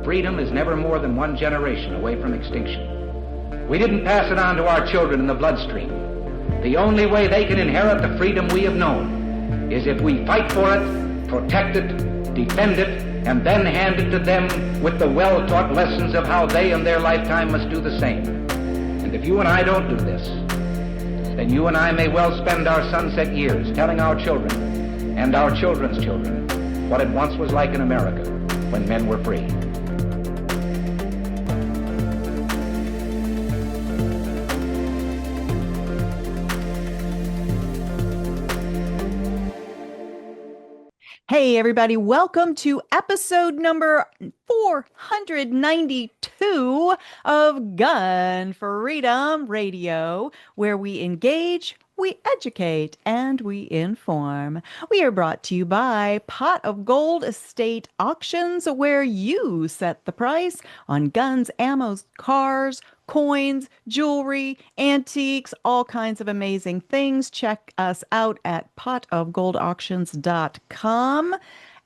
freedom is never more than one generation away from extinction. We didn't pass it on to our children in the bloodstream. The only way they can inherit the freedom we have known is if we fight for it, protect it, defend it, and then hand it to them with the well-taught lessons of how they in their lifetime must do the same. And if you and I don't do this, then you and I may well spend our sunset years telling our children and our children's children what it once was like in America when men were free. Hey, everybody. Welcome to episode number 492 of Gun Freedom Radio, where we engage, we educate, and we inform. We are brought to you by Pot of Gold Estate Auctions, where you set the price on guns, ammo, cars, coins, jewelry, antiques, all kinds of amazing things. Check us out at potofgoldauctions.com.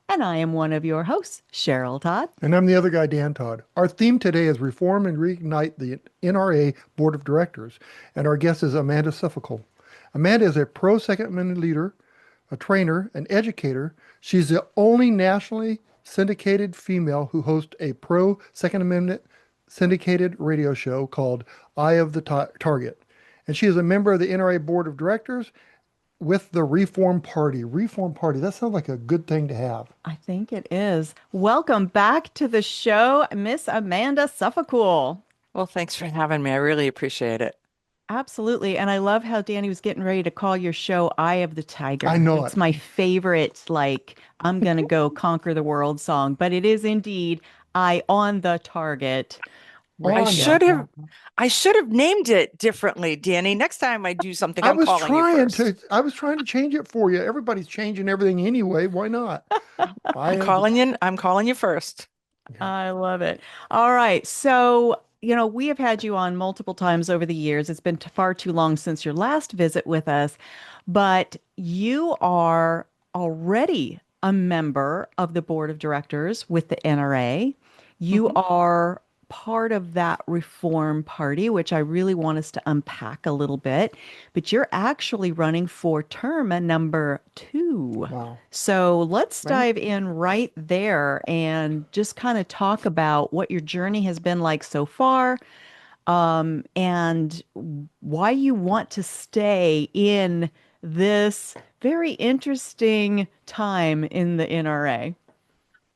And I am one of your hosts, Cheryl Todd. And I'm the other guy, Dan Todd. Our theme today is Reform and Reignite the NRA Board of Directors. And our guest is Amanda Suffecool. Amanda is a pro-Second Amendment leader, a trainer, an educator. She's the only nationally syndicated female who hosts a pro-Second Amendment syndicated radio show called Eyeonthetargetradio. And she is a member of the NRA Board of Directors with the Reform Party. Reform Party, that sounds like a good thing to have. I think it is. Welcome back to the show, Miss Amanda Suffecool. Well, thanks for having me. I really appreciate it. Absolutely. And I love how Danny was getting ready to call your show Eye of the Tiger. I know it's my favorite, like, I'm going to go conquer the world song, but it is indeed Eye on the Target. I should have named it differently, Danny. Next time I do something, I was trying to change it for you. Everybody's changing everything anyway. Why not? I'm calling you first. I love it. All right. So, we have had you on multiple times over the years. It's been far too long since your last visit with us, but you are already a member of the board of directors with the NRA. You are part of that Reform Party, which I really want us to unpack a little bit, but you're actually running for term number 2. Wow. So let's dive in right there and just kind of talk about what your journey has been like so far, and why you want to stay in this very interesting time in the NRA.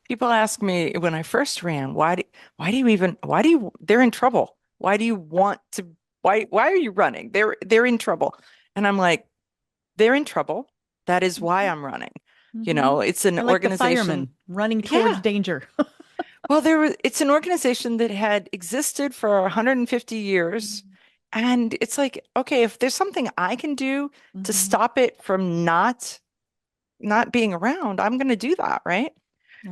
People ask me when I first ran, they're in trouble. Why are you running? They're in trouble. And I'm like, they're in trouble. That is why I'm running. It's an organization. The fireman running towards danger. Well, it's an organization that had existed for 150 years. And it's like, okay, if there's something I can do to stop it from not being around, I'm going to do that. Right.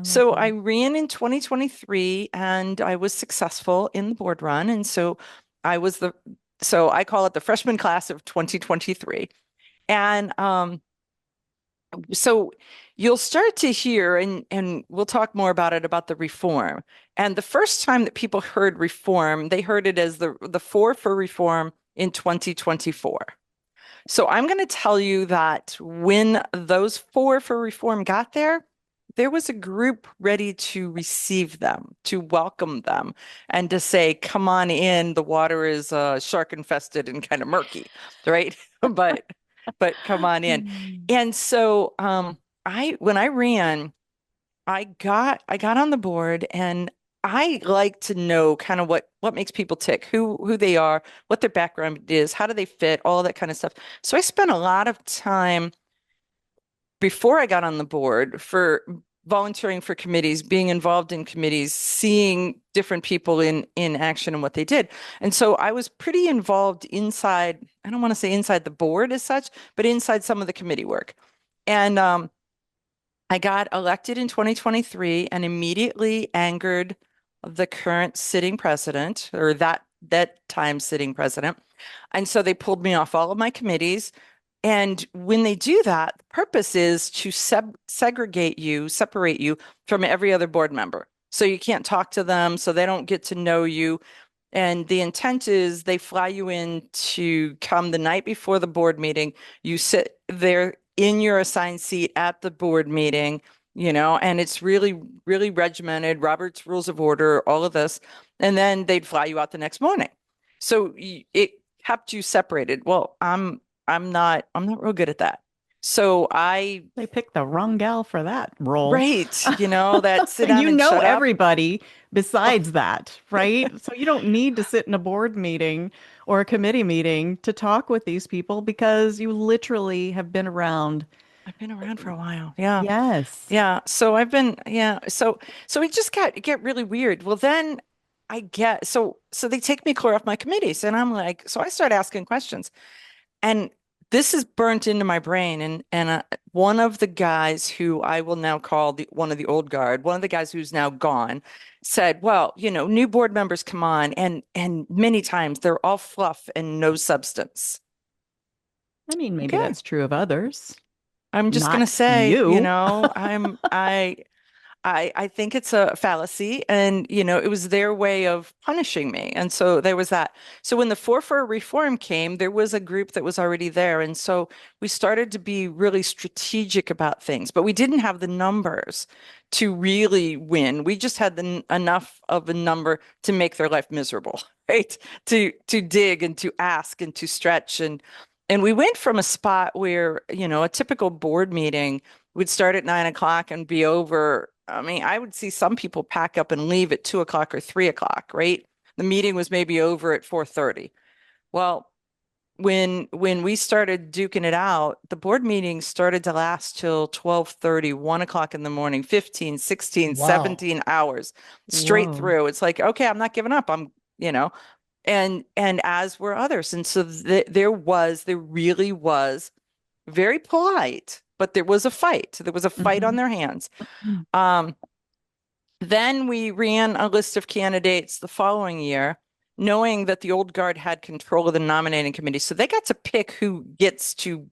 So I ran in 2023 and I was successful in the board run. And so I call it the freshman class of 2023. And so you'll start to hear, and we'll talk more about the reform. And the first time that people heard reform, they heard it as the 4 for reform in 2024. So I'm going to tell you that when those 4 for reform got there was a group ready to receive them, to welcome them, and to say, come on in, the water is shark infested and kind of murky, right? but come on in. And so when I ran, I got on the board, and I like to know kind of what makes people tick, who they are, what their background is, how do they fit, all that kind of stuff. So I spent a lot of time before I got on the board for volunteering for committees, being involved in committees, seeing different people in action and what they did. And so I was pretty involved inside, I don't want to say inside the board as such, but inside some of the committee work. And I got elected in 2023 and immediately angered the current sitting president, or that time sitting president. And so they pulled me off all of my committees. And when they do that, the purpose is to separate you from every other board member. So you can't talk to them, so they don't get to know you. And the intent is they fly you in to come the night before the board meeting. You sit there in your assigned seat at the board meeting, and it's really, really regimented, Robert's Rules of Order, all of this. And then they'd fly you out the next morning. So it kept you separated. Well, I'm not real good at that. So They picked the wrong gal for that role. right, that sit down You and know shut up. everybody besides that, right? So you don't need to sit in a board meeting or a committee meeting to talk with these people because you literally have been around. I've been around for a while. Yeah. Yes. Yeah. So I've been, yeah. So it just get really weird. Well, then so they take me clear off my committees and I'm like, so I start asking questions and this is burnt into my brain. And one of the guys who I will now call one of the old guard, one of the guys who's now gone said, well, new board members come on and many times they're all fluff and no substance. I mean, maybe Okay. that's true of others. I'm just going to Not say, you. I think it's a fallacy and, it was their way of punishing me. And so there was that. So when the 4 for Reform came, there was a group that was already there. And so we started to be really strategic about things, but we didn't have the numbers to really win. We just had enough of a number to make their life miserable, right? To dig and to ask and to stretch. And we went from a spot where, a typical board meeting would start at 9 o'clock and be over. I mean, I would see some people pack up and leave at 2 o'clock or 3 o'clock, right? The meeting was maybe over at 4:30. Well, when we started duking it out, the board meeting started to last till 12:30, 1 o'clock in the morning, 15, 16, Wow. 17 hours straight Whoa. through. It's like, okay, I'm not giving up. And as were others. And so there really was very polite, but there was a fight. There was a fight on their hands. Then we ran a list of candidates the following year, knowing that the old guard had control of the nominating committee. So they got to pick who gets to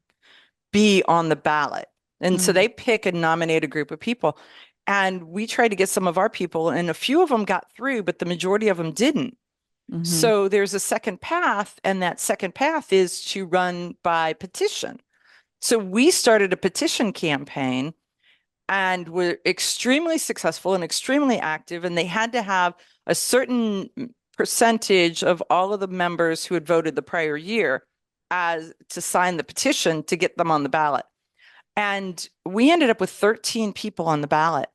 be on the ballot. And so they pick and nominate a group of people. And we tried to get some of our people, and a few of them got through, but the majority of them didn't. So there's a second path, and that second path is to run by petition. So we started a petition campaign and were extremely successful and extremely active, and they had to have a certain percentage of all of the members who had voted the prior year as to sign the petition to get them on the ballot. And we ended up with 13 people on the ballot.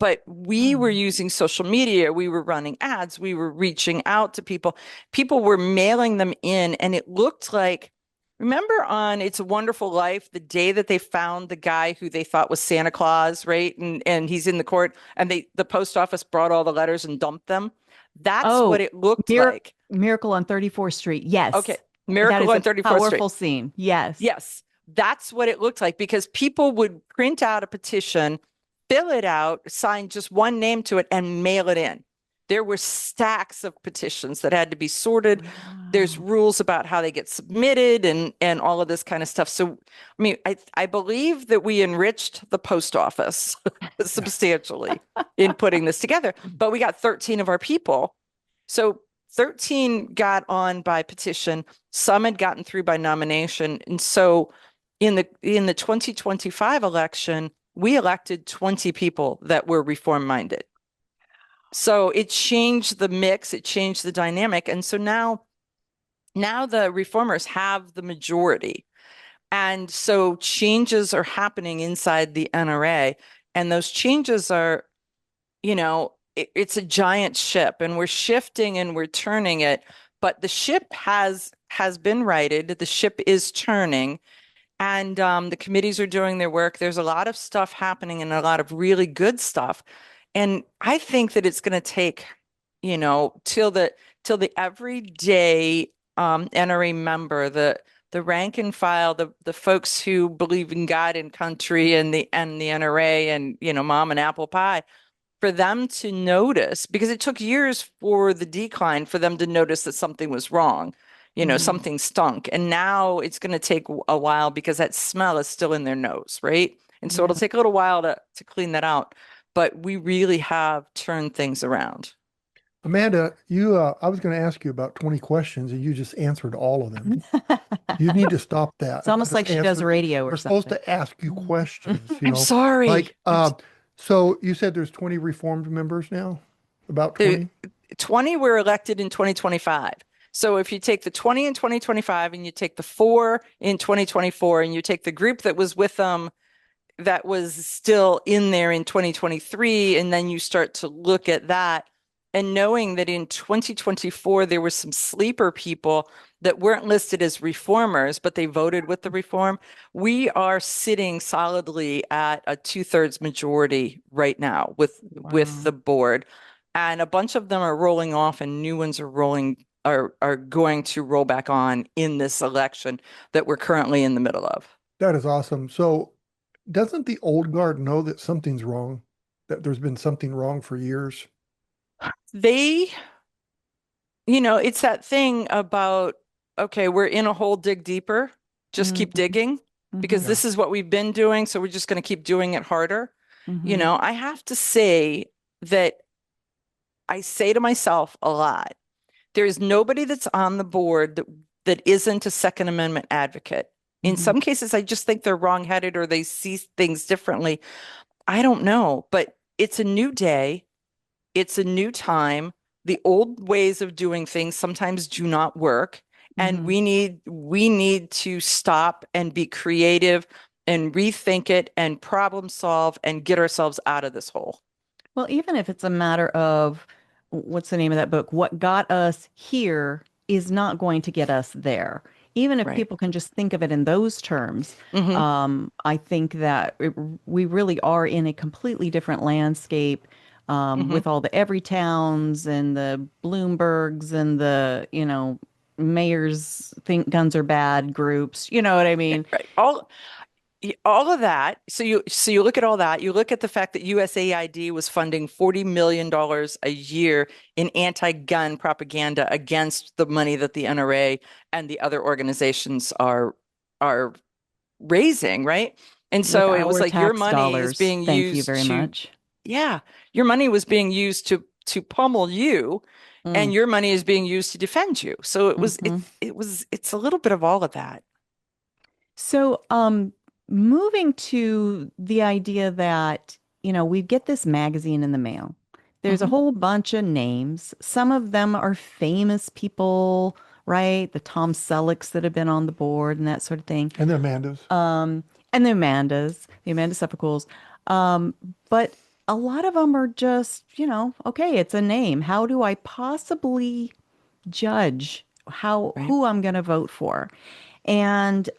But we were using social media, we were running ads, we were reaching out to people. People were mailing them in, and it looked like, remember on It's a Wonderful Life, the day that they found the guy who they thought was Santa Claus, right? And he's in the court, and the post office brought all the letters and dumped them. That's what it looked like. Miracle on 34th Street. Yes. Okay. Miracle on 34th Street. Powerful scene. Yes. Yes. That's what it looked like, because people would print out a petition, fill it out, sign just one name to it, and mail it in. There were stacks of petitions that had to be sorted. Wow. There's rules about how they get submitted and all of this kind of stuff. So, I mean, I believe that we enriched the post office substantially in putting this together, but we got 13 of our people. So 13 got on by petition. Some had gotten through by nomination. And so in the 2025 election, we elected 20 people that were reform-minded. So it changed the mix, it changed the dynamic. And so now the reformers have the majority. And so changes are happening inside the NRA. And those changes are, it's a giant ship, and we're shifting and we're turning it. But the ship has been righted. The ship is turning. And the committees are doing their work. There's a lot of stuff happening and a lot of really good stuff. And I think that it's going to take, till the everyday NRA member, the rank and file, the folks who believe in God and country and the NRA and, mom and apple pie, for them to notice, because it took years for the decline for them to notice that something was wrong. Something stunk. And now it's going to take a while because that smell is still in their nose, right? And so it'll take a little while to clean that out. but we really have turned things around. Amanda, I was going to ask you about 20 questions and you just answered all of them. You need to stop that. It's almost Just like she does answer. radio or We're supposed something. to ask you questions, I'm sorry. Like, so you said there's 20 reformed members now? About The 20? 20 were elected in 2025. So if you take the 20 in 2025 and you take the 4 in 2024 and you take the group that was with them that was still in there in 2023, and then you start to look at that and knowing that in 2024 there were some sleeper people that weren't listed as reformers, but they voted with the reform, we are sitting solidly at a 2/3 majority right now with the board. And a bunch of them are rolling off and new ones are going to roll back on in this election that we're currently in the middle of. That is awesome. So doesn't the old guard know that something's wrong? That there's been something wrong for years? They, it's that thing about, okay, we're in a hole, dig deeper, just keep digging, because this is what we've been doing. So we're just going to keep doing it harder. I have to say that I say to myself a lot, there is nobody that's on the board that isn't a Second Amendment advocate. In some cases, I just think they're wrongheaded or they see things differently. I don't know, but it's a new day. It's a new time. The old ways of doing things sometimes do not work. And we need to stop and be creative and rethink it and problem solve and get ourselves out of this hole. Well, even if it's a matter of, what's the name of that book? What got us here is not going to get us there. Even if people can just think of it in those terms, I think that we really are in a completely different landscape with all the Everytowns and the Bloombergs and the, mayors think guns are bad groups. You know what I mean? Right. All of that. So you look at all that. You look at the fact that USAID was funding $40 million a year in anti-gun propaganda against the money that the NRA and the other organizations are raising, right? And so it was like your money is being used. Thank you very much. Yeah, your money was being used to pummel you, and your money is being used to defend you. So it's a little bit of all of that. So moving to the idea that, we get this magazine in the mail. There's a whole bunch of names. Some of them are famous people, right? The Tom Sellecks that have been on the board and that sort of thing. And the Amandas. And the Amanda Suffecools. But a lot of them are just, okay, it's a name. How do I possibly judge who I'm going to vote for? And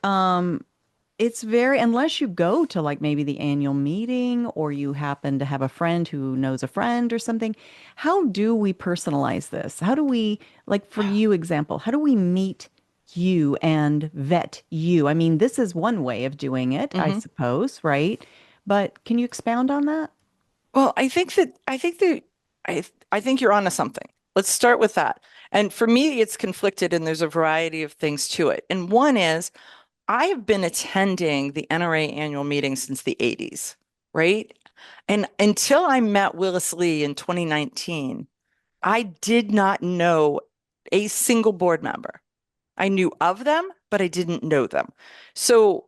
it's unless you go to like maybe the annual meeting or you happen to have a friend who knows a friend or something, how do we personalize this? How do we, like for you example, how do we meet you and vet you? I mean, this is one way of doing it, I suppose, right? But can you expound on that? Well, I think you're onto something. Let's start with that. And for me, it's conflicted and there's a variety of things to it. And one is, I have been attending the NRA annual meeting since the 80s, right? And until I met Willis Lee in 2019, I did not know a single board member. I knew of them, but I didn't know them. So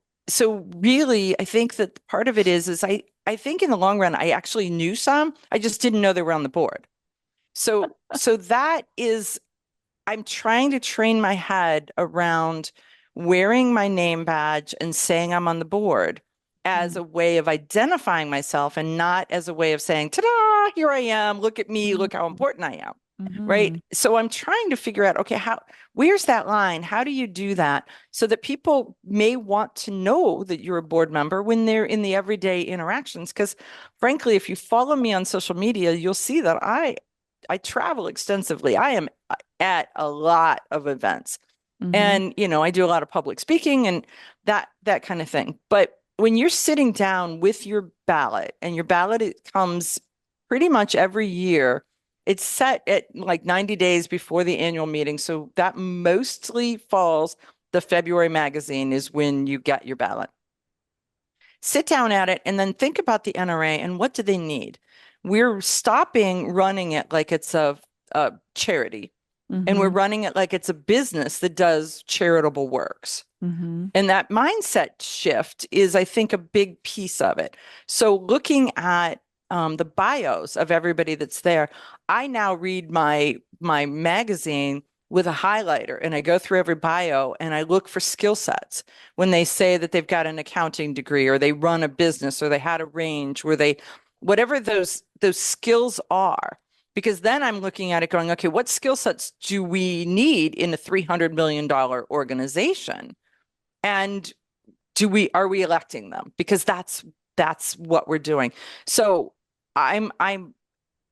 really, I think that part of it is I think in the long run, I actually knew some. I just didn't know they were on the board. So that is, I'm trying to train my head around wearing my name badge and saying I'm on the board as a way of identifying myself and not as a way of saying, ta-da, here I am, look at me, look how important I am, right? So I'm trying to figure out, okay, where's that line? How do you do that so that people may want to know that you're a board member when they're in the everyday interactions? Because frankly, if you follow me on social media, you'll see that I travel extensively. I am at a lot of events. And, I do a lot of public speaking and that kind of thing. But when you're sitting down with your ballot and your ballot, it comes pretty much every year, it's set at like 90 days before the annual meeting. So that mostly falls, the February magazine is when you get your ballot. sit down at it and then think about the NRA and what do they need. We're stopping running it like it's a charity, and we're running it like it's a business that does charitable works. And that mindset shift is, I think, a big piece of it. So looking at the bios of everybody that's there, I now read my magazine with a highlighter, and I go through every bio and I look for skill sets. When they say that they've got an accounting degree, or they run a business, or they had a range, where they, whatever those skills are, because then I'm looking at it going, okay, what skill sets do we need in a $300 million organization? And are we electing them? Because that's what we're doing. So I'm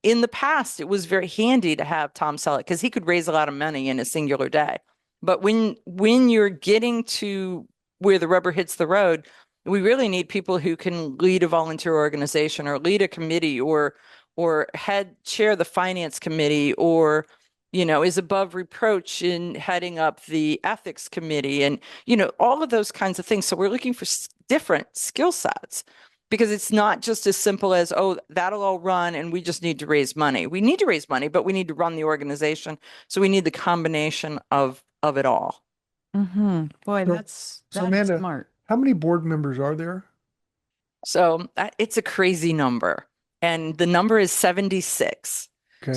in the past, it was very handy to have Tom Selleck because he could raise a lot of money in a singular day. But when you're getting to where the rubber hits the road, we really need people who can lead a volunteer organization, or lead a committee, or chair the finance committee, or, is above reproach in heading up the ethics committee, and, all of those kinds of things. So we're looking for different skill sets, because it's not just as simple as, oh, that'll all run and we just need to raise money. We need to raise money, but we need to run the organization. So we need the combination of it all. Boy, that's Amanda, smart. How many board members are there? So it's a crazy number, and the number is 76. Okay.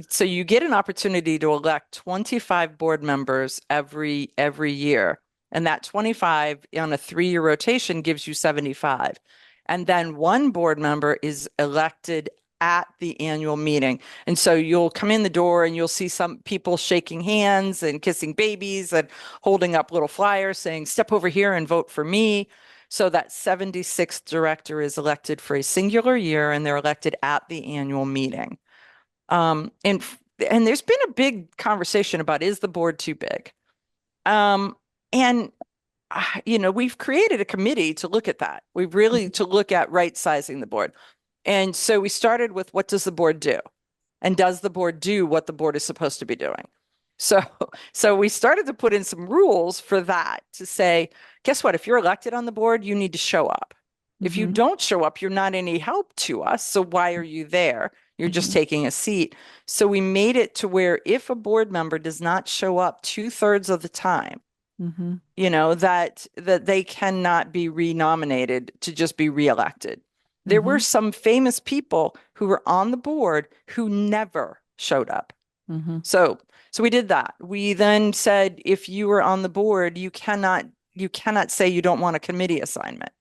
So you get an opportunity to elect 25 board members every year, and that 25 on a 3-year rotation gives you 75. And then one board member is elected at the annual meeting. And so you'll come in the door and you'll see some people shaking hands and kissing babies and holding up little flyers saying, step over here and vote for me. So that 76th director is elected for a singular year, and they're elected at the annual meeting. And there's been a big conversation about, is the board too big? We've created a committee to look at that. We've really to look at right sizing the board. And so we started with, what does the board do? And does the board do what the board is supposed to be doing? So we started to put in some rules for that, to say, guess what? If you're elected on the board, you need to show up. If you don't show up, you're not any help to us. So why are you there? You're just taking a seat. So we made it to where if a board member does not show up 2/3 of the time, that they cannot be renominated to just be reelected. There were some famous people who were on the board who never showed up. So we did that. We then said, if you were on the board, you cannot say you don't want a committee assignment,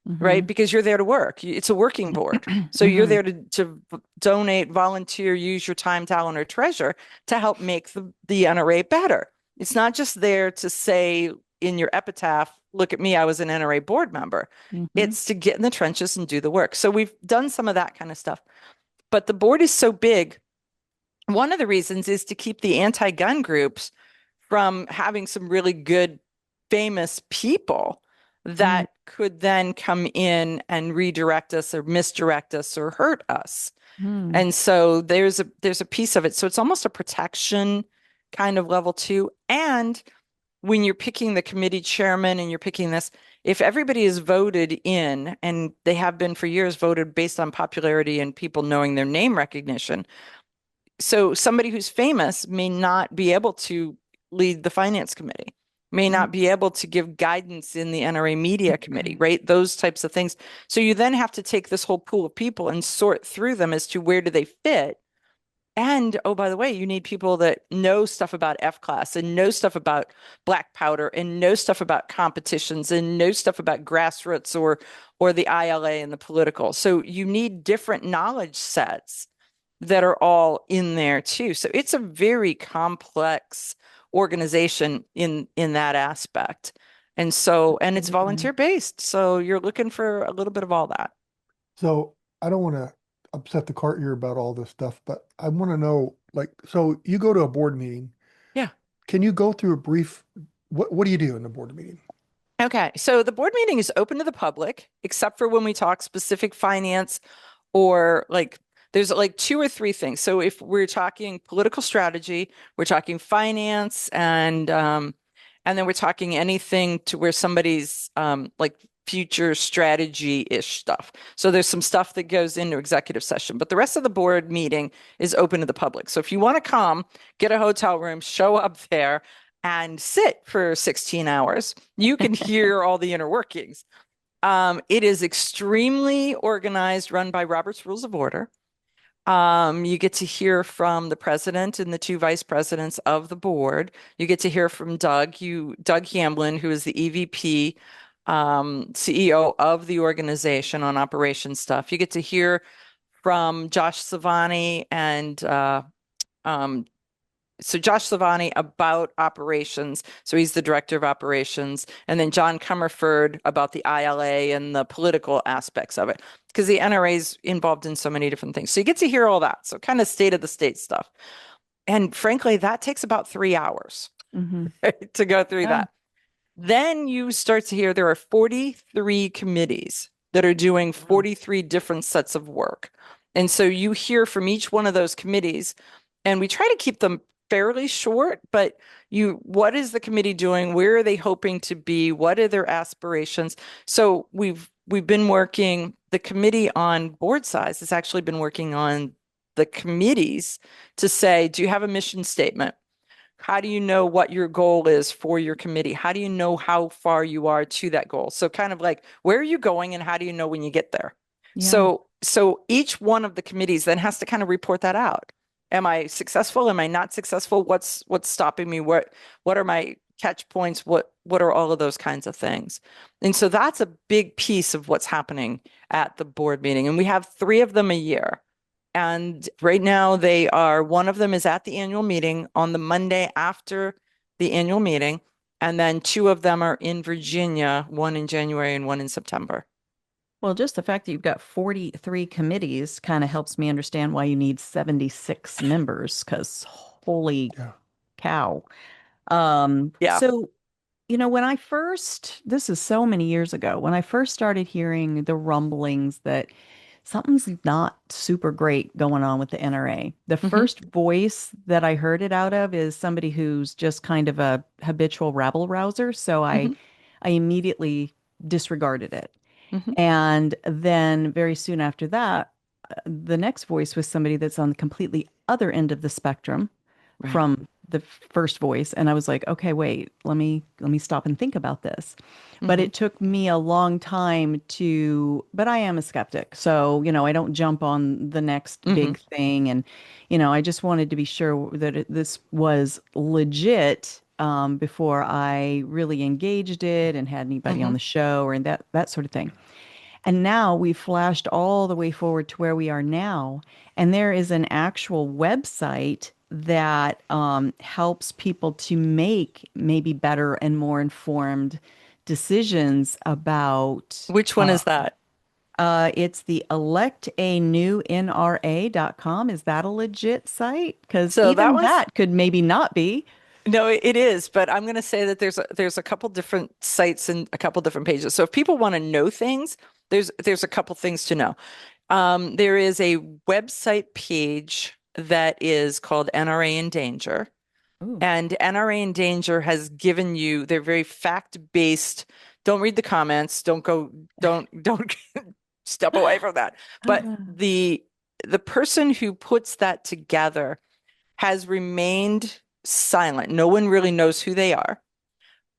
right? Because you're there to work. It's a working board. So you're there to donate, volunteer, use your time, talent, or treasure to help make the NRA better. It's not just there to say in your epitaph, look at me, I was an NRA board member. It's to get in the trenches and do the work. So we've done some of that kind of stuff. But the board is so big. One of the reasons is to keep the anti-gun groups from having some really good, famous people that could then come in and redirect us or misdirect us or hurt us. And so there's a piece of it. So it's almost a protection kind of level too. And when you're picking the committee chairman and you're picking this, if everybody is voted in, and they have been for years, voted based on popularity and people knowing their name recognition. So somebody who's famous may not be able to lead the finance committee, may not be able to give guidance in the NRA media committee, right? Those types of things. So you then have to take this whole pool of people and sort through them as to where do they fit. And, oh, by the way, you need people that know stuff about F-class and know stuff about black powder and know stuff about competitions and know stuff about grassroots or the ILA and the political. So you need different knowledge sets that are all in there too. So it's a very complex organization in that aspect. And so, and it's volunteer based. So you're looking for a little bit of all that. So I don't want to upset the cart here about all this stuff, but I want to know, so you go to a board meeting. Yeah. Can you go through a brief, what do you do in the board meeting? Okay. So the board meeting is open to the public, except for when we talk specific finance or there's 2 or 3 things. So if we're talking political strategy, we're talking finance, and then we're talking anything to where somebody's future strategy-ish stuff. So there's some stuff that goes into executive session, but the rest of the board meeting is open to the public. So if you want to come, get a hotel room, show up there, and sit for 16 hours, you can hear all the inner workings. It is extremely organized, run by Robert's Rules of Order. You get to hear from the president and the two vice presidents of the board. You get to hear from Doug Hamblin, who is the EVP, CEO of the organization on operations stuff. You get to hear from Josh Savani and Josh Savani about operations. So he's the director of operations. And then John Comerford about the ILA and the political aspects of it, because the NRA is involved in so many different things. So you get to hear all that. So kind of state of the state stuff. And frankly, that takes about 3 hours to go through that. Then you start to hear there are 43 committees that are doing 43 different sets of work. And so you hear from each one of those committees, and we try to keep them fairly short, but what is the committee doing? Where are they hoping to be? What are their aspirations? So we've been working, the committee on board size has actually been working on the committees to say, do you have a mission statement? How do you know what your goal is for your committee? How do you know how far you are to that goal? So kind of like, where are you going and how do you know when you get there? Yeah. So each one of the committees then has to kind of report that out. Am I successful? Am I not successful? What's stopping me? What are my catch points? What are all of those kinds of things? And so that's a big piece of what's happening at the board meeting. And we have 3 of them a year. And right now one of them is at the annual meeting on the Monday after the annual meeting. And then 2 of them are in Virginia, one in January and one in September. Well, just the fact that you've got 43 committees kind of helps me understand why you need 76 members, because holy cow. So, when this is so many years ago, when I first started hearing the rumblings that something's not super great going on with the NRA, the first voice that I heard it out of is somebody who's just kind of a habitual rabble rouser. So I immediately disregarded it. And then very soon after that, the next voice was somebody that's on the completely other end of the spectrum from the first voice. And I was like, okay, wait, let me stop and think about this. But it took me a long time but I am a skeptic. So, I don't jump on the next big thing. And, I just wanted to be sure that this was legit before I really engaged it and had anybody on the show or that sort of thing. And now we've flashed all the way forward to where we are now. And there is an actual website that helps people to make maybe better and more informed decisions about. Which one is that? It's the electanewNRA.com. Is that a legit site? Because that could maybe not be. No, it is, but I'm going to say that there's a couple different sites and a couple different pages. So if people want to know things, there's a couple things to know. There is a website page that is called NRA in Danger. Ooh. And NRA in Danger has given you, they're very fact-based. Don't read the comments. Don't step away from that. But the person who puts that together has remained silent. No one really knows who they are,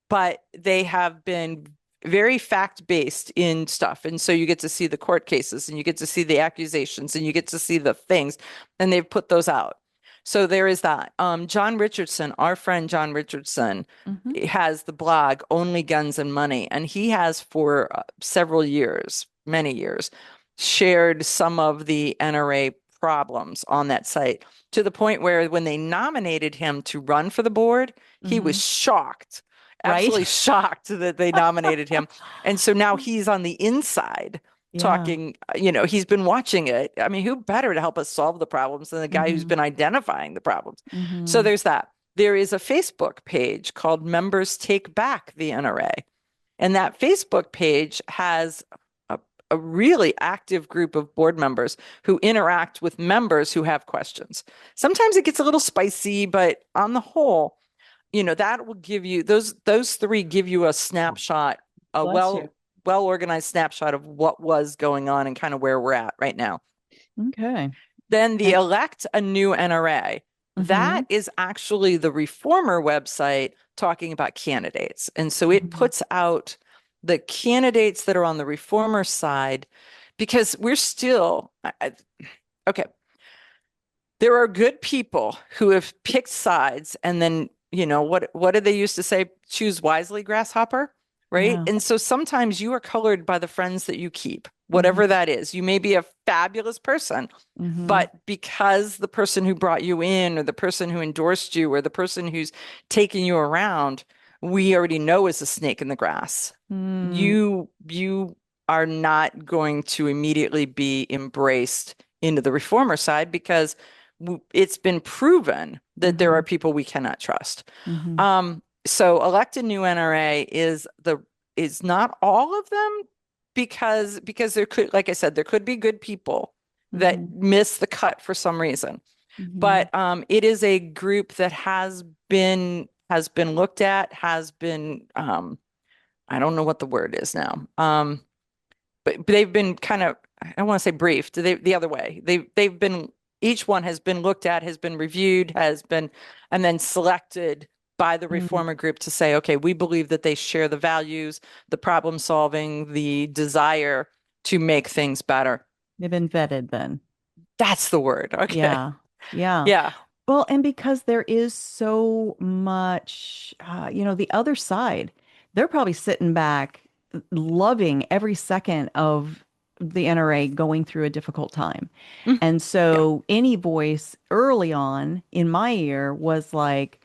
but they have been very fact-based in stuff. And so you get to see the court cases and you get to see the accusations and you get to see the things, and they've put those out. So there is that. John Richardson, our friend John Richardson, has the blog Only Guns and Money, and he has for several years, many years, shared some of the NRA problems on that site, to the point where when they nominated him to run for the board, he was shocked, absolutely shocked that they nominated him. And so now he's on the inside talking, he's been watching it. I mean, who better to help us solve the problems than the guy who's been identifying the problems? So there's that. There is a Facebook page called Members Take Back the NRA. And that Facebook page has a really active group of board members who interact with members who have questions. Sometimes it gets a little spicy, but on the whole, that will give you, those 3 give you a snapshot, well-organized snapshot of what was going on and kind of where we're at right now. Okay. Then the elect a new NRA. That Mm-hmm. is actually the Reformer website talking about candidates. And so it puts out the candidates that are on the Reformer side, because we're still, okay, there are good people who have picked sides, and then, what did they used to say? Choose wisely, grasshopper, right? Yeah. And so sometimes you are colored by the friends that you keep, whatever that is. You may be a fabulous person, but because the person who brought you in, or the person who endorsed you, or the person who's taking you around, we already know is a snake in the grass. You are not going to immediately be embraced into the Reformer side, because it's been proven that there are people we cannot trust. So elect a new NRA is not all of them, because there could, like I said, there could be good people that miss the cut for some reason. But it is a group that has been looked at, has been I don't know what the word is now. But they've been kind of, I don't want to say briefed, the other way. They've been, each one has been looked at, has been reviewed, and then selected by the Reformer group to say, okay, we believe that they share the values, the problem solving, the desire to make things better. They've been vetted then. That's the word. Okay. Yeah. Yeah. Yeah. Well, and because there is so much, the other side, they're probably sitting back loving every second of the NRA going through a difficult time. And so any voice early on in my ear was like,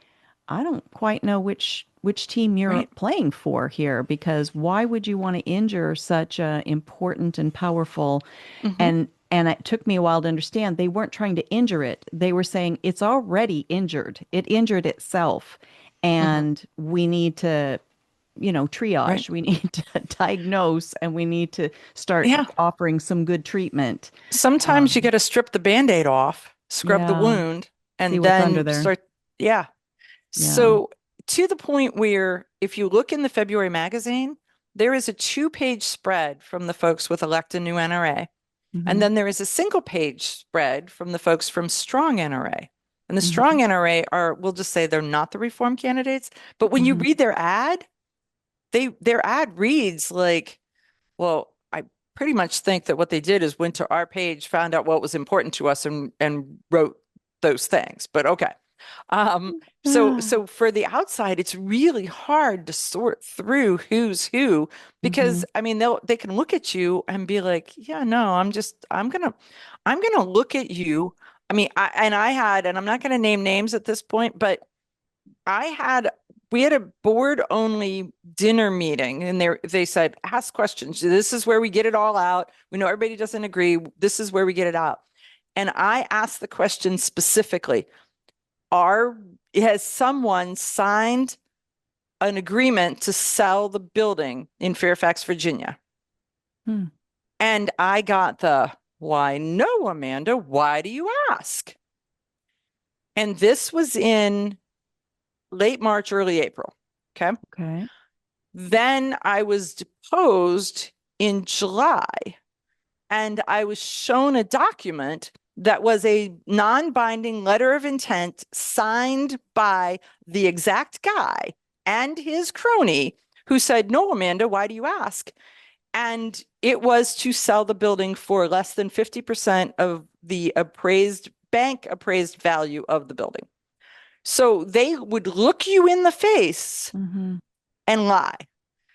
I don't quite know which team you're playing for here, because why would you want to injure such a important and powerful, and it took me a while to understand they weren't trying to injure it. They were saying it's already injured. It injured itself. And we need to, triage. We need to diagnose, and we need to start offering some good treatment. Sometimes you got to strip the Band-Aid off, scrub the wound, and then start. Yeah. So to the point where if you look in the February magazine, there is a 2-page spread from the folks with Elect a New NRA. And then there is a single-page spread from the folks from Strong NRA. And the Strong NRA are, we'll just say they're not the reform candidates. But when you read their ad, their ad reads like, well, I pretty much think that what they did is went to our page, found out what was important to us, and wrote those things. But okay. So for the outside, it's really hard to sort through who's who, because I mean, they can look at you and be like, yeah, no, I'm gonna look at you. I mean, and I'm not going to name names at this point, but we had a board only dinner meeting, and they said, ask questions. This is where we get it all out. We know everybody doesn't agree. This is where we get it out. And I asked the question specifically, has someone signed an agreement to sell the building in Fairfax, Virginia? And I got why no, Amanda, why do you ask? And this was in late March, early April. Okay. Then I was deposed in July, and I was shown a document that was a non-binding letter of intent signed by the exact guy and his crony, who said, no, Amanda, why do you ask? And it was to sell the building for less than 50% of the bank appraised value of the building. So they would look you in the face and lie.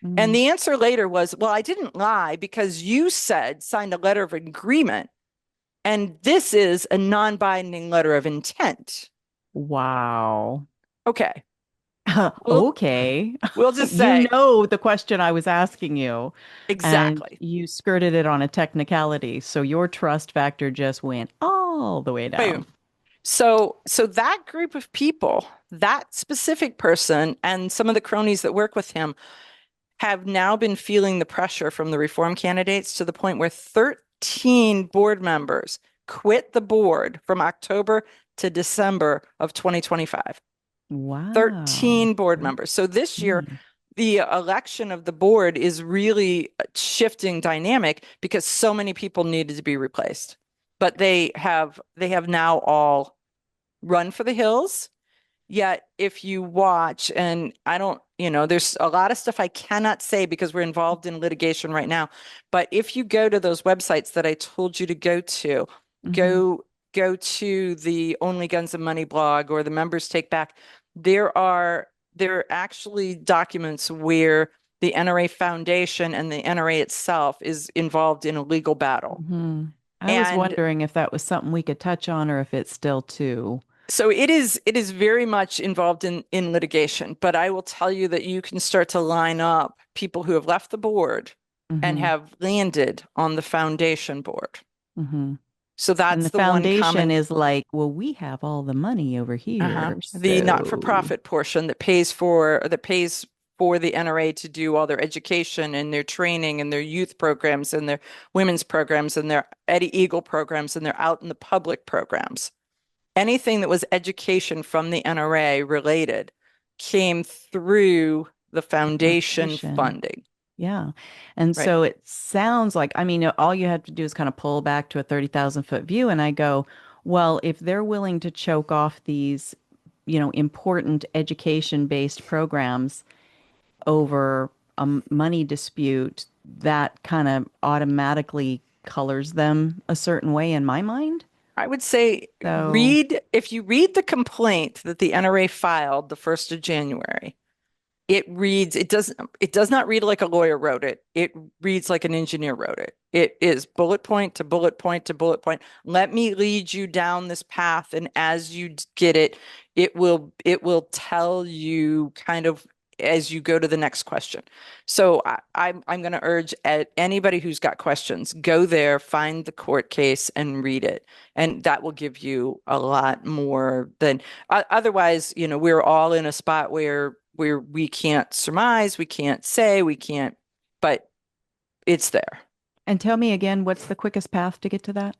And the answer later was, well, I didn't lie, because you signed a letter of agreement, and this is a non-binding letter of intent. Wow. Okay. Okay. We'll just say, the question I was asking you. Exactly. And you skirted it on a technicality. So your trust factor just went all the way down. Boom. So that group of people, that specific person, and some of the cronies that work with him have now been feeling the pressure from the reform candidates, to the point where 13 board members quit the board from October to December of 2025. Wow. 13 board members. So this year, the election of the board is really shifting dynamic because so many people needed to be replaced. But they have now all run for the hills. Yet if you watch, and I don't, there's a lot of stuff I cannot say because we're involved in litigation right now. But if you go to those websites that I told you to go to, go to the Only Guns and Money blog or the Members Take Back, there are actually documents where the NRA Foundation and the NRA itself is involved in a legal battle. I was wondering if that was something we could touch on or if it's still too. So it is very much involved in litigation, but I will tell you that you can start to line up people who have left the board and have landed on the foundation board. So that's and the the foundation one common is like, well, we have all the money over here. The not-for-profit portion that pays for the NRA to do all their education and their training and their youth programs and their women's programs and their Eddie Eagle programs and their out in the public programs. Anything that was education from the NRA related came through the foundation funding. Yeah. And so it sounds like, I mean, all you have to do is kind of pull back to a 30,000-foot view. And I go, well, if they're willing to choke off these, important education-based programs over a money dispute, that kind of automatically colors them a certain way in my mind. I would say if you read the complaint that the NRA filed the 1st of January, it does not read like a lawyer wrote it. It reads like an engineer wrote it. It is bullet point to bullet point to bullet point. Let me lead you down this path. And as you get it, it will tell you kind of as you go to the next question. So I'm going to urge anybody who's got questions, go there, find the court case and read it. And that will give you a lot more than otherwise, we're all in a spot where we can't surmise, we can't say, but it's there. And tell me again, what's the quickest path to get to that?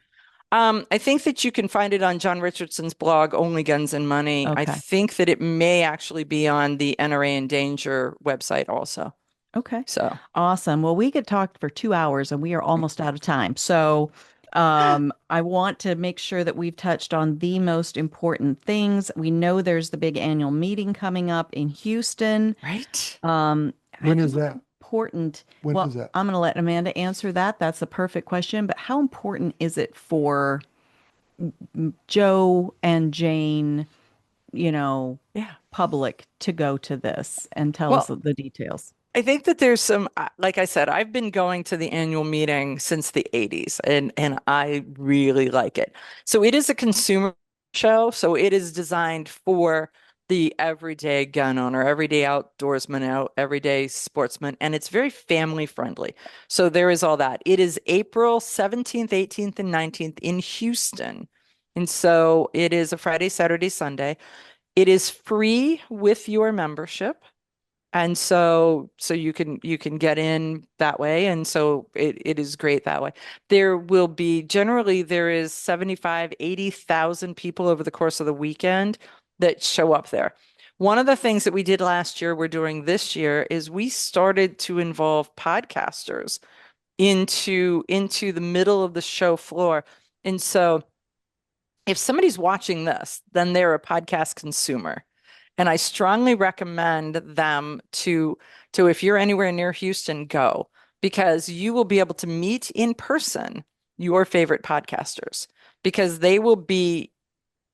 I think that you can find it on John Richardson's blog, Only Guns and Money. Okay. I think that it may actually be on the NRA in Danger website also. Okay. So awesome. Well, we could talk for 2 hours and we are almost out of time. So I want to make sure that we've touched on the most important things. We know there's the big annual meeting coming up in Houston. Right. When is that? Important. When is that? I'm going to let Amanda answer that. That's the perfect question. But how important is it for Joe and Jane, public to go to this and tell us the details? I think that there's some, like I said, I've been going to the annual meeting since the 80s and I really like it. So it is a consumer show. So it is designed for the everyday gun owner, everyday outdoorsman, everyday sportsman, and it's very family friendly. So there is all that. It is April 17th, 18th, and 19th in Houston. And so it is a Friday, Saturday, Sunday. It is free with your membership. And so you can get in that way. And so it is great that way. There is 75, 80,000 people over the course of the weekend that show up there. One of the things that we did last year, we're doing this year, is we started to involve podcasters into the middle of the show floor. And so if somebody's watching this, then they're a podcast consumer. And I strongly recommend them to if you're anywhere near Houston, go, because you will be able to meet in person your favorite podcasters, because they will be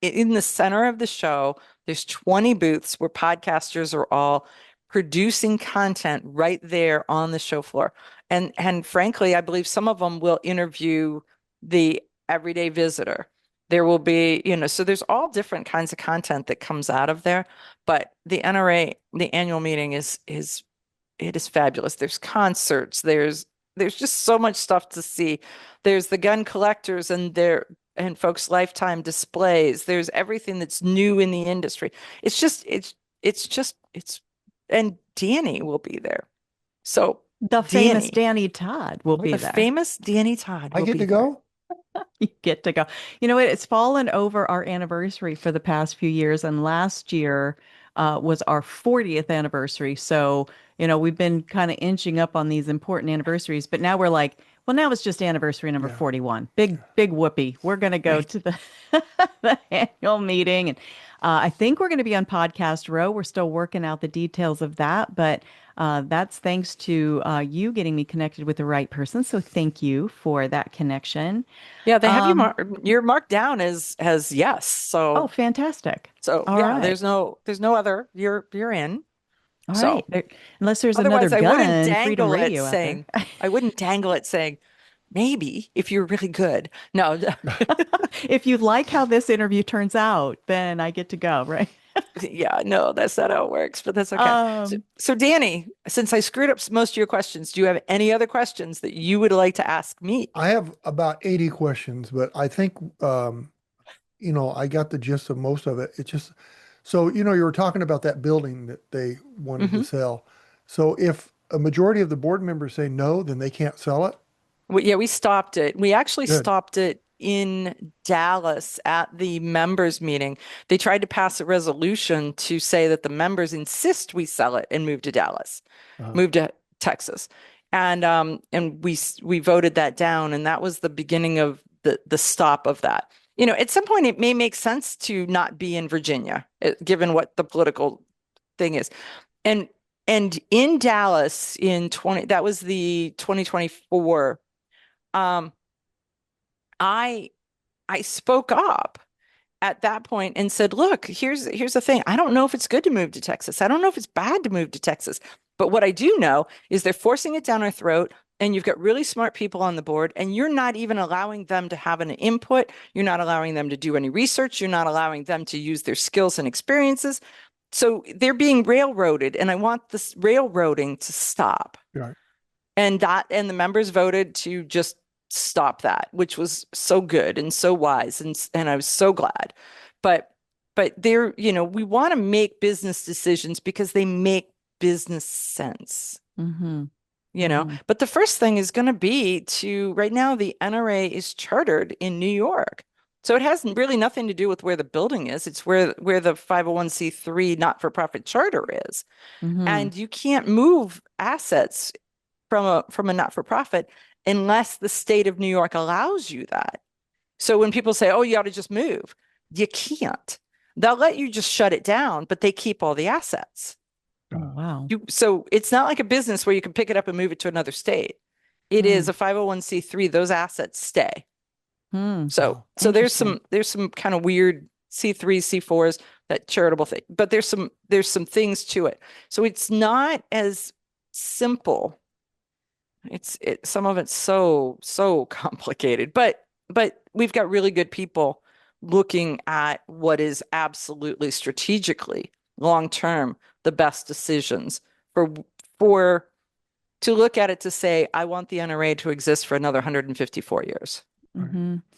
in the center of the show. There's 20 booths where podcasters are all producing content right there on the show floor. And frankly, I believe some of them will interview the everyday visitor. There will be, so there's all different kinds of content that comes out of there. But the NRA, the annual meeting it is fabulous. There's concerts. There's just so much stuff to see. There's the gun collectors and folks' lifetime displays. There's everything that's new in the industry. And Danny will be there. So the famous Danny Todd will be there. The famous Danny Todd. I get to go? You get to go. You know what? It's fallen over our anniversary for the past few years. And last year was our 40th anniversary. So we've been kind of inching up on these important anniversaries, but now we're like, well, now it's just anniversary number 41. Big whoopee. We're going to go to the the annual meeting, and I think we're going to be on Podcast Row. We're still working out the details of that, but that's thanks to you getting me connected with the right person. So thank you for that connection. Yeah, they have you're marked down as yes. So Oh, fantastic. So All yeah, right. there's no other. You're in. All So right. Unless there's another otherwise, I wouldn't gun, Freedom dangle it Radio out there. saying, I wouldn't dangle it saying, maybe if you're really good. No, If you like how this interview turns out, then I get to go, right? yeah, no, that's not how it works, but that's okay. So Danny, since I screwed up most of your questions, do you have any other questions that you would like to ask me? I have about 80 questions, but I think, I got the gist of most of it. It's just, so, you were talking about that building that they wanted to sell. So if a majority of the board members say no, then they can't sell it? Yeah, we stopped it. We actually Good. stopped it in Dallas at the members meeting. They tried to pass a resolution to say that the members insist we sell it and move to Dallas, move to Texas. And we voted that down, and that was the beginning of the stop of that. At some point it may make sense to not be in Virginia, given what the political thing is. And in Dallas that was the 2024, I spoke up at that point and said, look, here's the thing. I don't know if it's good to move to Texas. I don't know if it's bad to move to Texas. But what I do know is they're forcing it down our throat, and you've got really smart people on the board, and you're not even allowing them to have an input. You're not allowing them to do any research. You're not allowing them to use their skills and experiences. So they're being railroaded, and I want this railroading to stop. Right. And the members voted to just stop that, which was so good and so wise, and I was so glad. But they're, we want to make business decisions because they make business sense. But the first thing is going to be right now the NRA is chartered in New York. So it has really nothing to do with where the building is. It's where the 501c3 not-for-profit charter is. And you can't move assets from a not-for-profit unless the state of New York allows you that. So when people say, oh, you ought to just move, you can't. They'll let you just shut it down, but they keep all the assets. Oh, wow. So it's not like a business where you can pick it up and move it to another state. It is a 501c3. Those assets stay. So there's some kind of weird C3s, C4s, that charitable thing, but there's some things to it. So it's not as simple. Some of it's so complicated, but we've got really good people looking at what is absolutely strategically long-term the best decisions for to look at it to say, I want the NRA to exist for another 154 years.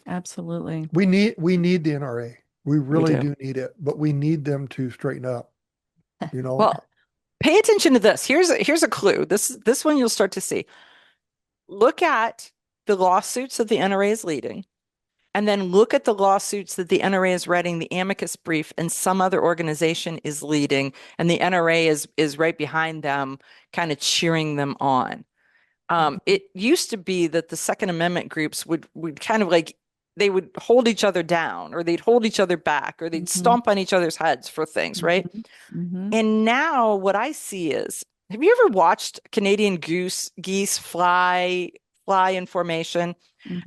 Absolutely. We need the NRA. We really do need it, but we need them to straighten up. Well, pay attention to this. Here's a clue. This one you'll start to see. Look at the lawsuits that the NRA is leading, and then look at the lawsuits that the NRA is writing, the amicus brief, and some other organization is leading, and the NRA is right behind them, kind of cheering them on. It used to be that the Second Amendment groups would kind of like, they would hold each other down, or they'd hold each other back, or they'd stomp on each other's heads for things, right? And now what I see is, have you ever watched Canadian geese fly in formation?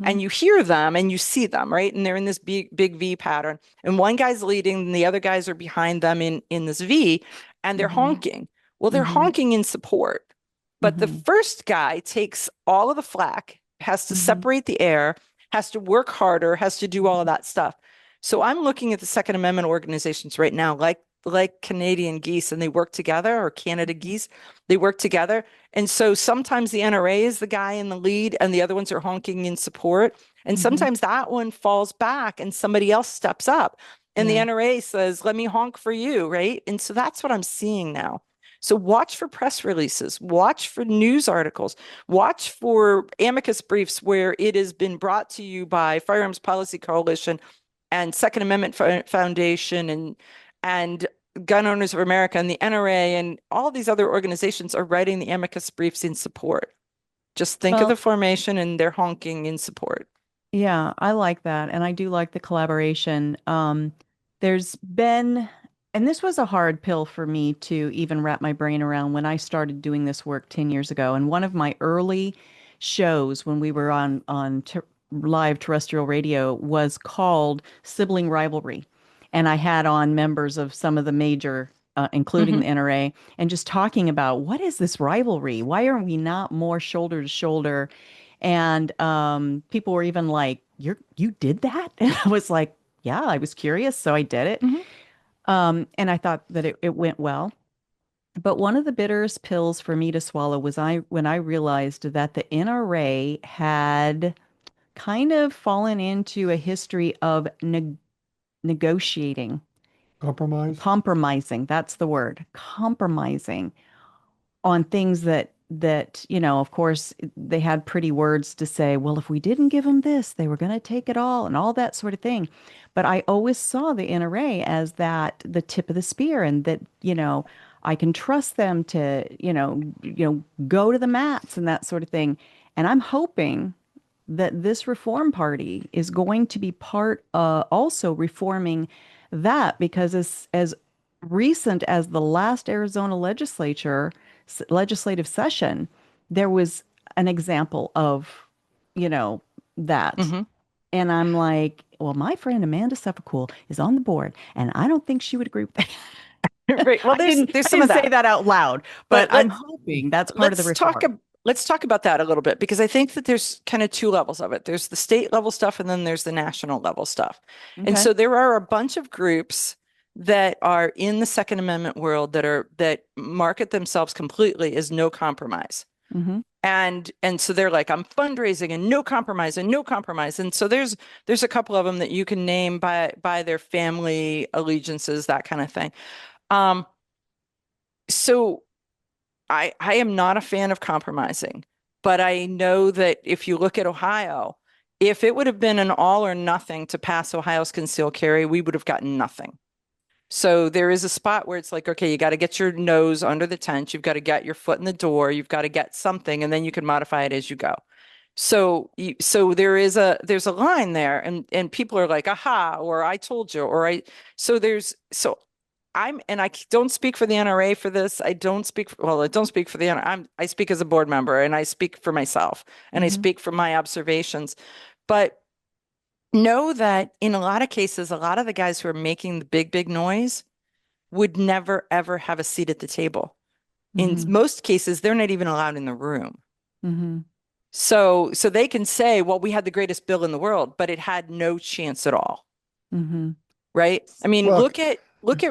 And you hear them and you see them, right? And they're in this big V pattern. And one guy's leading and the other guys are behind them in this V, and they're honking. Well, they're honking in support. But the first guy takes all of the flack, has to separate the air, has to work harder, has to do all of that stuff. So I'm looking at the Second Amendment organizations right now, like Canadian geese, and they work together, or Canada geese, they work together. And so sometimes the NRA is the guy in the lead and the other ones are honking in support. And sometimes that one falls back and somebody else steps up, and the NRA says, let me honk for you, right? And so that's what I'm seeing now. So watch for press releases, watch for news articles, watch for amicus briefs where it has been brought to you by Firearms Policy Coalition and Second Amendment Foundation and Gun Owners of America and the NRA and all these other organizations are writing the amicus briefs in support. Just think of the formation and they're honking in support. Yeah, I like that. And I do like the collaboration. There's been, and this was a hard pill for me to even wrap my brain around when I started doing this work 10 years ago. And one of my early shows when we were on live terrestrial radio was called Sibling Rivalry. And I had on members of some of the major, including the NRA, and just talking about what is this rivalry? Why are we not more shoulder to shoulder? And people were even like, you did that? And I was like, yeah, I was curious, so I did it. And I thought that it went well. But one of the bitterest pills for me to swallow was when I realized that the NRA had kind of fallen into a history of negotiating, compromising. That's the word, compromising on things that, of course, they had pretty words to say, well, if we didn't give them this, they were going to take it all and all that sort of thing. But I always saw the NRA as the tip of the spear, and that, I can trust them to, go to the mats and that sort of thing. And I'm hoping that this reform party is going to be part also reforming that, because as recent as the last Arizona legislative session, there was an example of, that. And I'm like, well, my friend Amanda Suffecool is on the board, and I don't think she would agree with that. Right. Well, there's some I of didn't that. say that out loud, but I'm hoping that's part of the reform. Let's talk about that a little bit, because I think that there's kind of two levels of it. There's the state level stuff, and then there's the national level stuff. And so there are a bunch of groups that are in the Second Amendment world that market themselves completely as no compromise. And so they're like, I'm fundraising and no compromise and no compromise. And so there's a couple of them that you can name by their family allegiances, that kind of thing. So I am not a fan of compromising, but I know that if you look at Ohio, if it would have been an all or nothing to pass Ohio's concealed carry, we would have gotten nothing. So there is a spot where it's like, okay, you got to get your nose under the tent. You've got to get your foot in the door. You've got to get something, and then you can modify it as you go. So there's a line there, and people are like, aha, or I told you, I don't speak for the NRA for this. I don't speak for the NRA. I speak as a board member, and I speak for myself, and I speak from my observations. But know that in a lot of cases, a lot of the guys who are making the big noise would never, ever have a seat at the table. In most cases, they're not even allowed in the room. So they can say, well, we had the greatest bill in the world, but it had no chance at all. Right? I mean, look at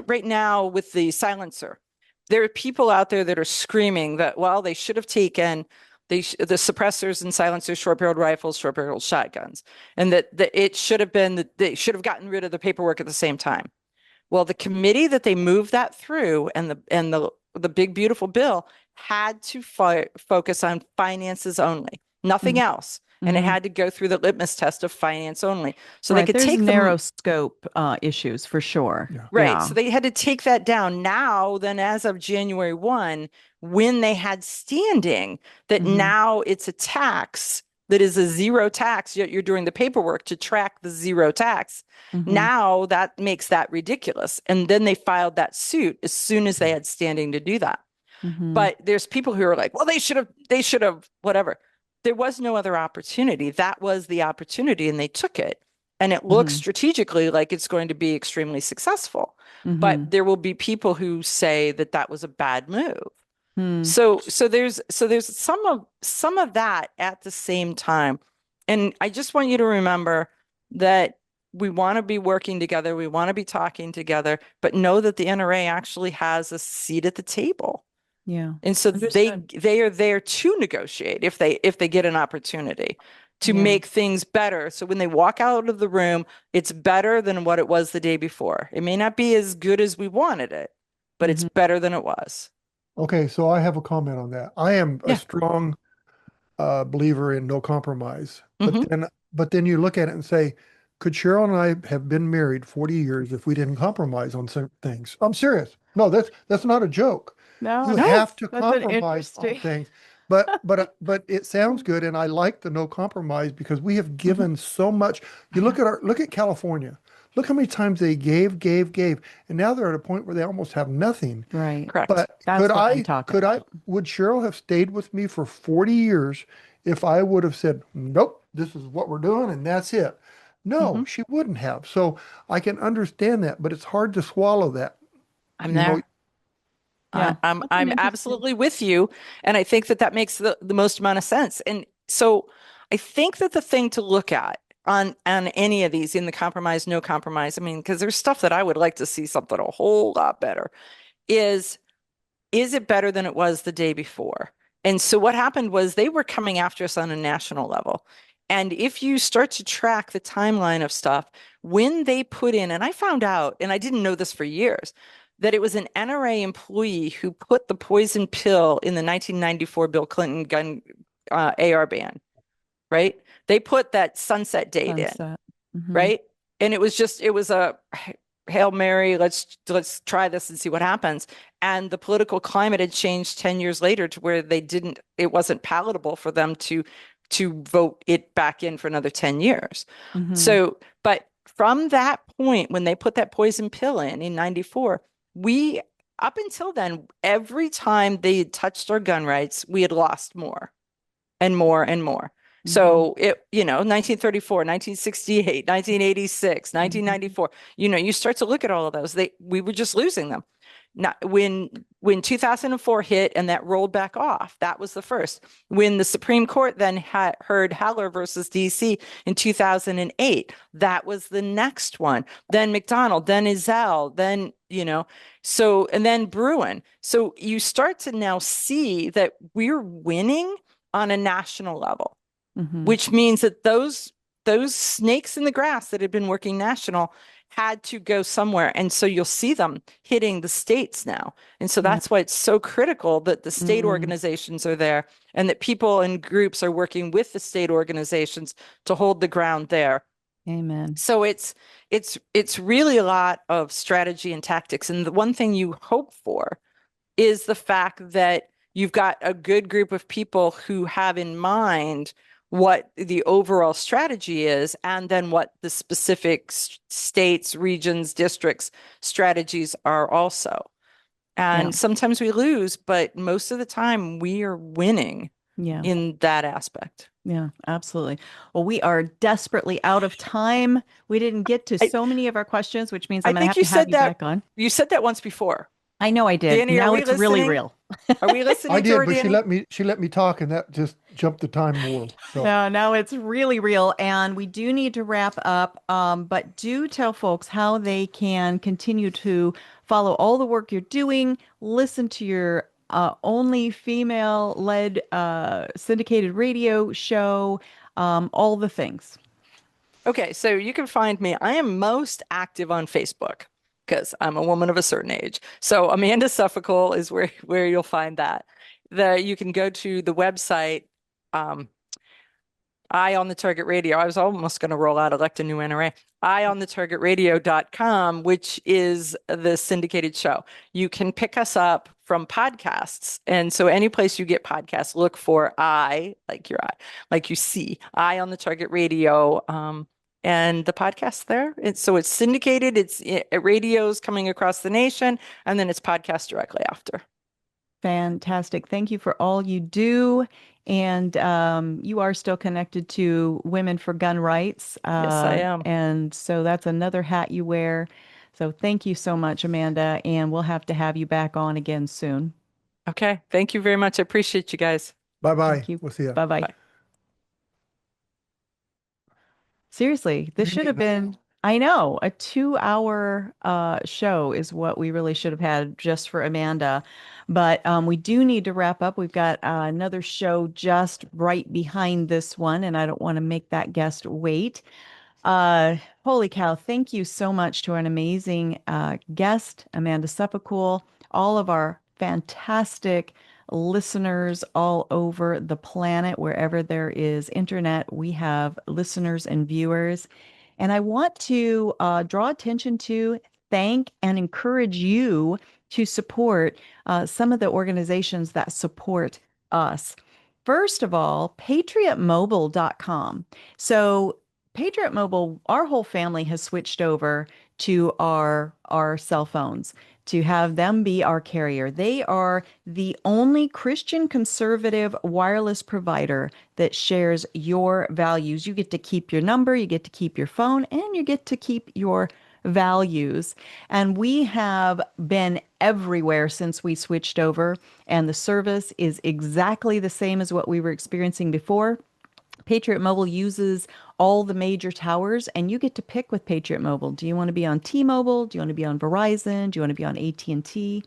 right now with the silencer. There are people out there that are screaming that, well, they should have taken the suppressors and silencers, short-barreled rifles, short-barreled shotguns, and that it should have been that they should have gotten rid of the paperwork at the same time. Well, the committee that they moved that through, and the big beautiful bill, had to focus on finances only, nothing else. And it had to go through the litmus test of finance only. So they could take narrow scope issues for sure. Right. Yeah. So they had to take that down. Now, then, as of January 1, when they had standing, that now it's a tax that is a zero tax, yet you're doing the paperwork to track the zero tax. Now that makes that ridiculous. And then they filed that suit as soon as they had standing to do that. But there's people who are like, well, they should have, whatever. There was no other opportunity. That was the opportunity, and they took it. And it looks strategically like it's going to be extremely successful. But there will be people who say that was a bad move. So there's some of that at the same time. And I just want you to remember that we want to be working together. We want to be talking together, but know that the NRA actually has a seat at the table. Yeah. And so they are there to negotiate if they get an opportunity to make things better. So when they walk out of the room, it's better than what it was the day before. It may not be as good as we wanted it, but it's better than it was. Okay, so I have a comment on that. I am a strong believer in no compromise. But then you look at it and say, Could Cheryl and I have been married 40 years if we didn't compromise on certain things? I'm serious. No, that's not a joke. No, You No. have to that's an compromise on interesting. things. But it sounds good, and I like the no compromise because we have given so much. You look at California. Look how many times they gave, and now they're at a point where they almost have nothing. Right. Correct. But That's what I'm talking about. would Cheryl have stayed with me for 40 years if I would have said, nope, this is what we're doing and that's it? No, Hmm. she wouldn't have. So I can understand that, but it's hard to swallow that. I'm You know, there. Yeah. I'm That's an I'm interesting. absolutely with you, and I think that that makes the most amount of sense. And so I think that the thing to look at on any of these in the compromise, no compromise, I mean, because there's stuff that I would like to see something a whole lot better, is it better than it was the day before? And so what happened was they were coming after us on a national level. And if you start to track the timeline of stuff, when they put in, and I found out, and I didn't know this for years, that it was an NRA employee who put the poison pill in the 1994 Bill Clinton gun AR ban, right? They put that sunset date in, Sunset. Mhm. right? And it was a Hail Mary, let's try this and see what happens. And the political climate had changed 10 years later to where it wasn't palatable for them to vote it back in for another 10 years. Mhm. So, but from that point, when they put that poison pill in 94, we, up until then, every time they had touched our gun rights, we had lost more and more and more. So it, 1934, 1968, 1986, 1994, you start to look at all of those. We were just losing them. Not when 2004 hit and that rolled back off, that was the first. When the Supreme Court then heard Heller versus DC in 2008, that was the next one. Then McDonald, then Ezell, then, and then Bruin. So you start to now see that we're winning on a national level, Mhm. which means that those snakes in the grass that had been working national had to go somewhere. And so you'll see them hitting the states now. And so that's why it's so critical that the state organizations are there and that people and groups are working with the state organizations to hold the ground there. Amen. So it's really a lot of strategy and tactics. And the one thing you hope for is the fact that you've got a good group of people who have in mind what the overall strategy is, and then what the specific states, regions, districts strategies are also. And sometimes we lose, but most of the time we are winning in that aspect. Yeah, absolutely. Well, we are desperately out of time. We didn't get to so many of our questions, which means I'm going to have to have you back on. You said that once before. I know I did. Danny, now are we it's really listening? real. Are we listening? I did, to her, but Danny? she let me talk, and that just jumped the time more. So. No, now it's really real, and we do need to wrap up. But do tell folks how they can continue to follow all the work you're doing, listen to your only female-led syndicated radio show, all the things. Okay, so you can find me. I am most active on Facebook because I'm a woman of a certain age. So Amanda Suffecool is where you'll find that. You can go to the website, Eyeonthetargetradio. I was almost going to roll out elect a new NRA. Eyeonthetargetradio.com, which is the syndicated show. You can pick us up from podcasts. And so any place you get podcasts, look for I, like your eye, like you see, Eye on the Target Radio. And the podcast there. So it's syndicated. It's radios coming across the nation, and then it's podcast directly after. Fantastic. Thank you for all you do. And you are still connected to Women for Gun Rights. Yes, I am. And so that's another hat you wear. So thank you so much, Amanda. And we'll have to have you back on again soon. Okay. Thank you very much. I appreciate you guys. Bye-bye. Thank you. We'll see you. Bye-bye. Bye. Seriously, this should have been, I know, a 2-hour show is what we really should have had just for Amanda. But we do need to wrap up. We've got another show just right behind this one, and I don't want to make that guest wait. Holy cow. Thank you so much to an amazing guest, Amanda Suffecool, all of our fantastic listeners all over the planet. Wherever there is internet, we have listeners and viewers. And I want to draw attention to, thank, and encourage you to support some of the organizations that support us. First of all, patriotmobile.com. So Patriot Mobile, our whole family has switched over to our cell phones to have them be our carrier. They are the only Christian conservative wireless provider that shares your values. You get to keep your number, you get to keep your phone, and you get to keep your values. And we have been everywhere since we switched over, and the service is exactly the same as what we were experiencing before. Patriot Mobile uses all the major towers, and you get to pick with Patriot Mobile. Do you want to be on T-Mobile? Do you want to be on Verizon? Do you want to be on AT&T?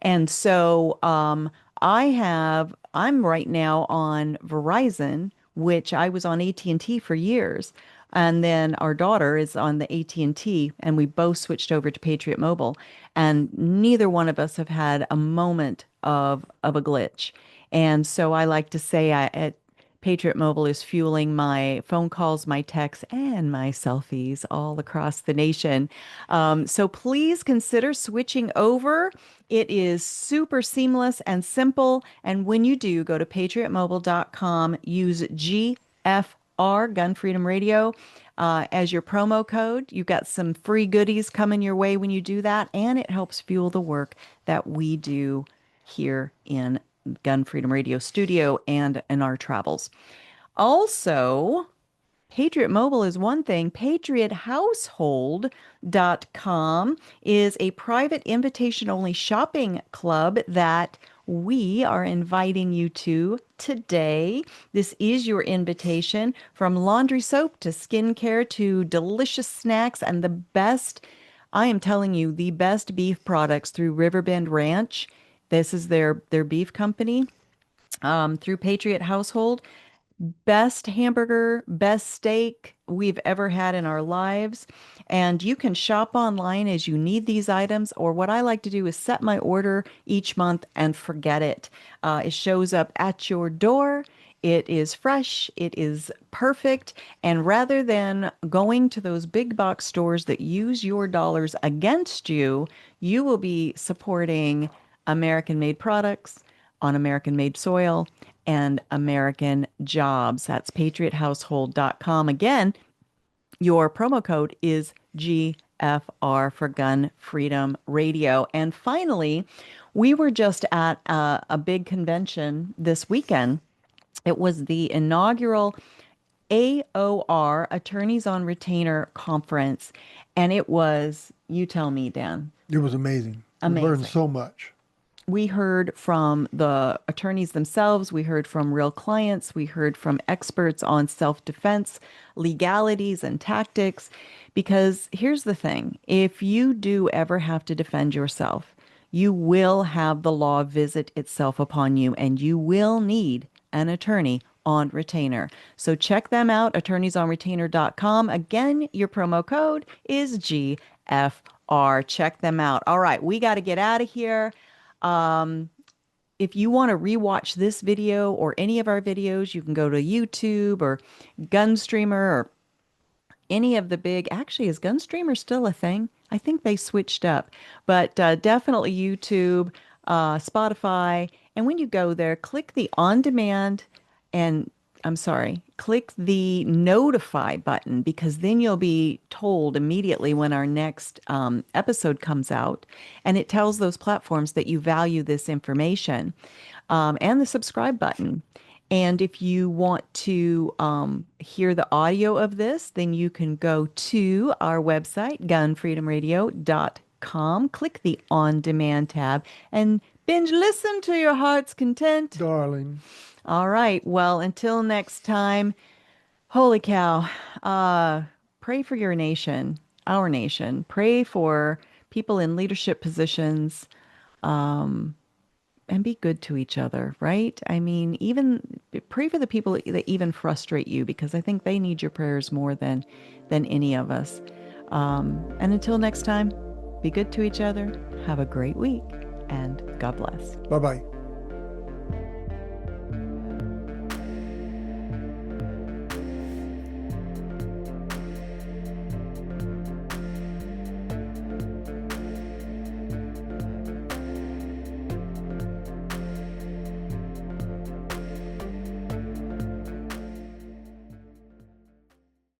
And so I'm right now on Verizon, which I was on AT&T for years. And then our daughter is on the AT&T, and we both switched over to Patriot Mobile. And neither one of us have had a moment of a glitch. And so I like to say Patriot Mobile is fueling my phone calls, my texts, and my selfies all across the nation. So please consider switching over. It is super seamless and simple. And when you do, go to patriotmobile.com, use GFR, Gun Freedom Radio, as your promo code. You've got some free goodies coming your way when you do that, and it helps fuel the work that we do here in Gun Freedom Radio studio and in our travels. Also, Patriot Mobile is one thing. PatriotHousehold.com is a private invitation-only shopping club that we are inviting you to today. This is your invitation, from laundry soap to skincare to delicious snacks and the best, I am telling you, the best beef products through Riverbend Ranch. This is their beef company, through Patriot Household. Best hamburger, best steak we've ever had in our lives. And you can shop online as you need these items, or what I like to do is set my order each month and forget it. It shows up at your door. It is fresh. It is perfect. And rather than going to those big box stores that use your dollars against you, you will be supporting American-made products on American-made soil and American jobs. That's patriothousehold.com. Again, your promo code is GFR for Gun Freedom Radio. And finally, we were just at a big convention this weekend. It was the inaugural AOR, Attorneys on Retainer Conference. And it was, you tell me, Dan. It was amazing. Amazing. We learned so much. We heard from the attorneys themselves. We heard from real clients. We heard from experts on self-defense, legalities, and tactics. Because here's the thing. If you do ever have to defend yourself, you will have the law visit itself upon you, and you will need an attorney on retainer. So check them out, attorneysonretainer.com. Again, your promo code is GFR. Check them out. All right, we got to get out of here. If you want to rewatch this video or any of our videos, you can go to YouTube or Gunstreamer or any of the big, actually, is Gunstreamer still a thing? I think they switched up, but definitely YouTube, Spotify. And when you go there, click the on-demand click the notify button, because then you'll be told immediately when our next episode comes out, and it tells those platforms that you value this information, and the subscribe button. And if you want to hear the audio of this, then you can go to our website, gunfreedomradio.com, click the on-demand tab, and binge listen to your heart's content. Darling. All right. Well, until next time, holy cow, pray for your nation, our nation. Pray for people in leadership positions, and be good to each other, right? I mean, even pray for the people that even frustrate you, because I think they need your prayers more than any of us. And until next time, be good to each other. Have a great week, and God bless. Bye-bye.